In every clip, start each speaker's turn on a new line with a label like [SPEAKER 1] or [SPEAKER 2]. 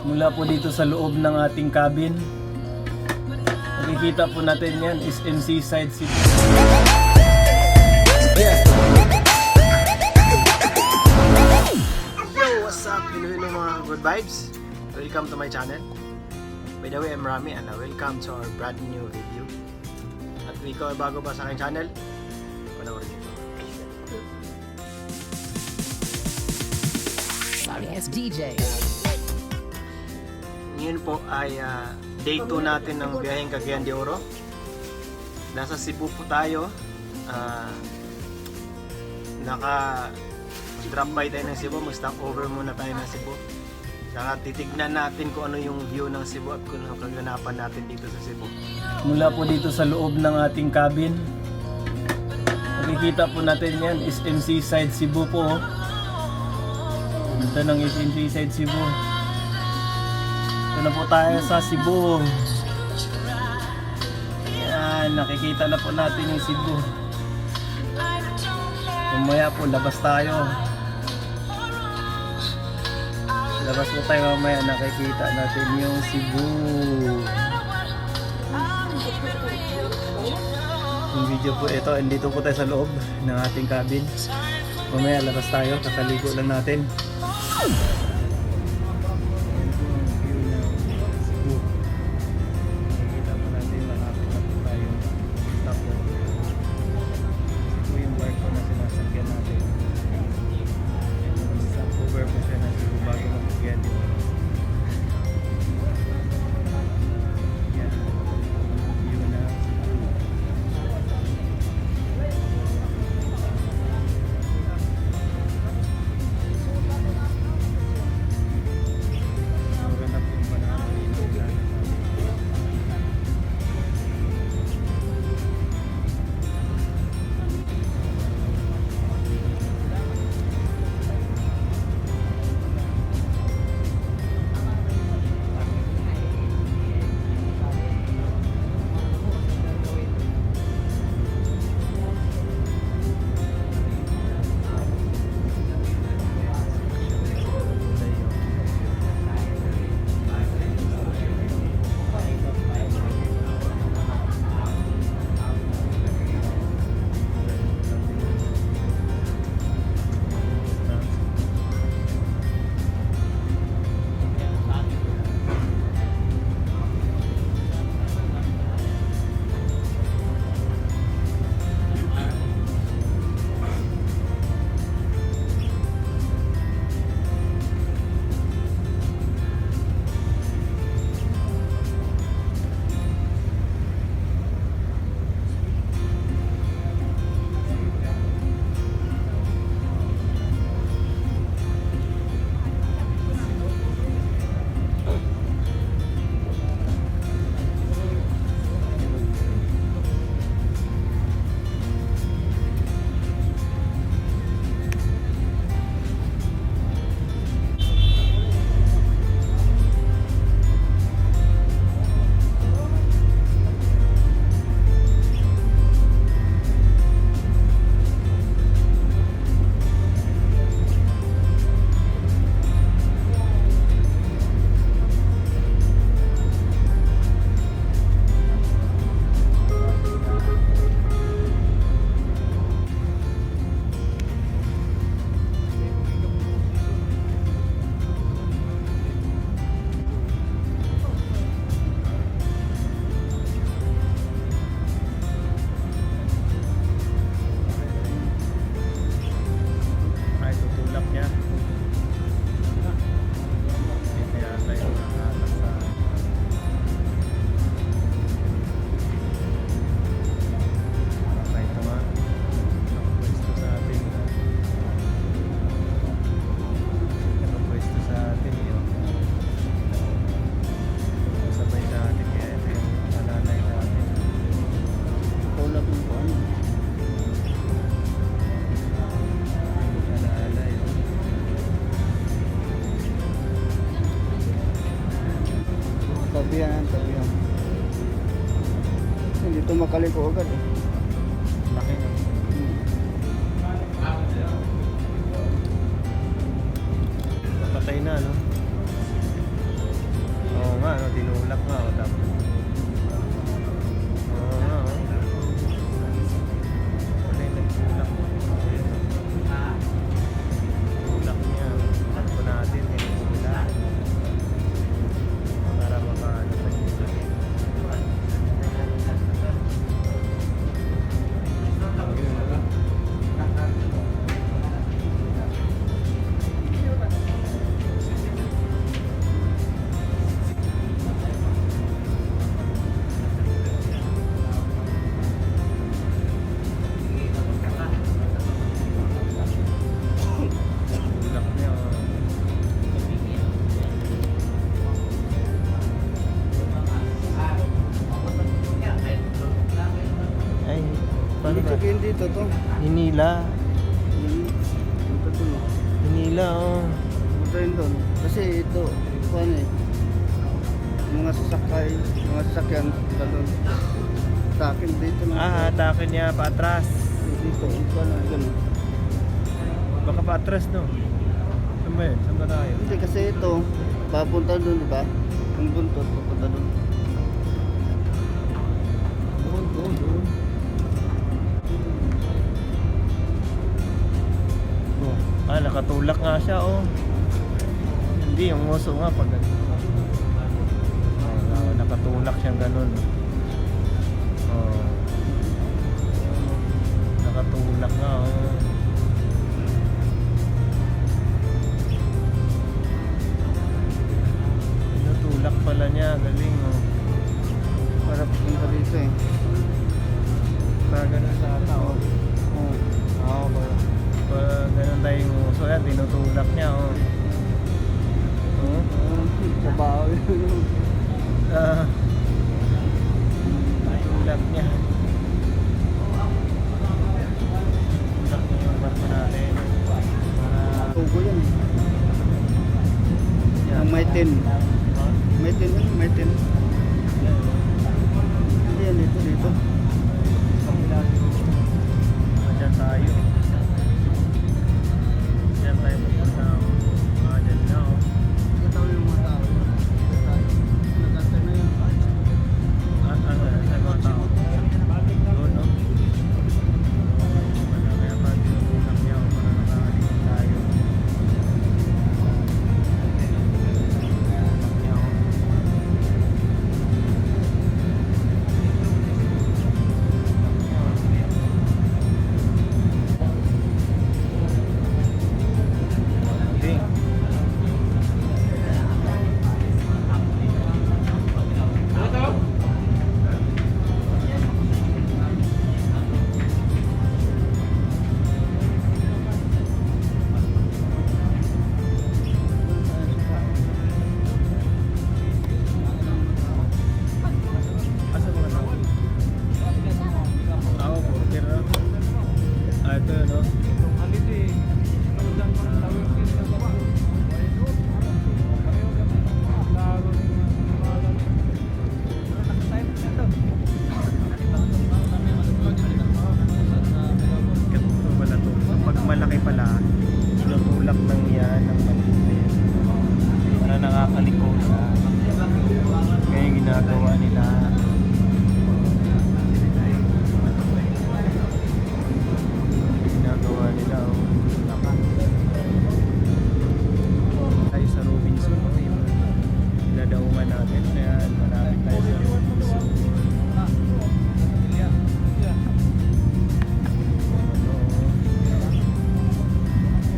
[SPEAKER 1] Mula po dito sa loob ng ating cabin. Nakikita po natin yan is MC Side Cebu. Yo, what's up? Hello mga good vibes. Welcome to my channel. By the way, I'm Rami and welcome to our brand new video. At kung ikaw ay bago ba sa aking channel, panoorin nyo.
[SPEAKER 2] Sorry, as DJ.
[SPEAKER 1] Ngayon po ay day 2 natin ng biyaheng Cagayan de Oro. Nasa Cebu po tayo. Naka-drop by tayo ng Cebu. Mag-stop over muna tayo ng Cebu. Saka titignan natin kung ano yung view ng Cebu at kung ano kaganapan natin dito sa Cebu. Mula po dito sa loob ng ating cabin. Nakikita po natin yan is MC Side Cebu po. Ito ng is MC Side Cebu. Ito na po tayo sa Cebu. Yan, nakikita na po natin yung Cebu. Mamaya po, labas tayo. Labas po tayo mamaya, nakikita natin yung Cebu. Yung video po ito, andito po tayo sa loob ng ating cabin. Mamaya labas tayo, kakaligo lang natin.
[SPEAKER 3] Tabi yan. Hindi ito makaliko agad eh.
[SPEAKER 1] Laki na. Patay na, no?
[SPEAKER 3] dito to.
[SPEAKER 1] Hinila.
[SPEAKER 3] Punta doon.
[SPEAKER 1] Hinila, oh.
[SPEAKER 3] Punta yun doon. Kasi ito, ano eh. Mga sasakyan doon. Sa akin dito lang.
[SPEAKER 1] Ah, atakin niya paatras.
[SPEAKER 3] Dito, ito ano, gano'n.
[SPEAKER 1] Baka paatras, no? Saan ba yun? Saan ba tayo?
[SPEAKER 3] Hindi kasi ito, papunta doon, di ba? Ang buntot, papunta doon.
[SPEAKER 1] Doon. Oh. Ah, nakatulak nga siya, oh. Hindi, yung uso nga pag nakatulak siyang ganun. Oh. Nakatulak nga, oh. Tinutulak pala niya, galing, oh.
[SPEAKER 3] Para papunta dito eh.
[SPEAKER 1] Para ganun sa tao.
[SPEAKER 3] Oo.
[SPEAKER 1] Oo, ganun tayo yung uso yan, tinutulak niya, oh. Oh.
[SPEAKER 3] Trabaho yun.
[SPEAKER 1] Ah, tulak niya. Tulak niya yung barko natin. Para...
[SPEAKER 3] Tugo yan.
[SPEAKER 1] Yan.
[SPEAKER 3] Ang may tin.
[SPEAKER 1] Ha?
[SPEAKER 3] May tin yun, may tin. Hindi yan, dito.
[SPEAKER 1] Diyan tayo. Diyan tayo pupunta. Diyan na, oh.
[SPEAKER 3] Ito yung mga tao. Nagkantay na yun.
[SPEAKER 1] Ano yan? Sa mga tao. Doon, no? Kaya pa tinutulak niya, oh, para nakakalikot tayo. Asa mga tao? Ako, burger, no? Ah, ito, no? Ganito pala to. Pag malaki pala, tinutulak ng yan ng maliit. Para nakakalikot. Kaya yung ginagawa nila. Ginagawa nila, oh. Tayo sa Robinson, oh, yung dinadaungan natin. Kaya malapit tayo sa Robinson.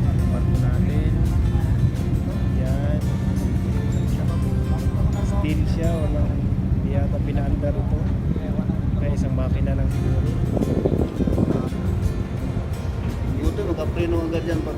[SPEAKER 1] Ano, parko natin. Yan. Steel siya, walang hindi yata pinaandar ito. Kaya isang makina lang siguro.
[SPEAKER 3] Buto, makapreno agad yan pag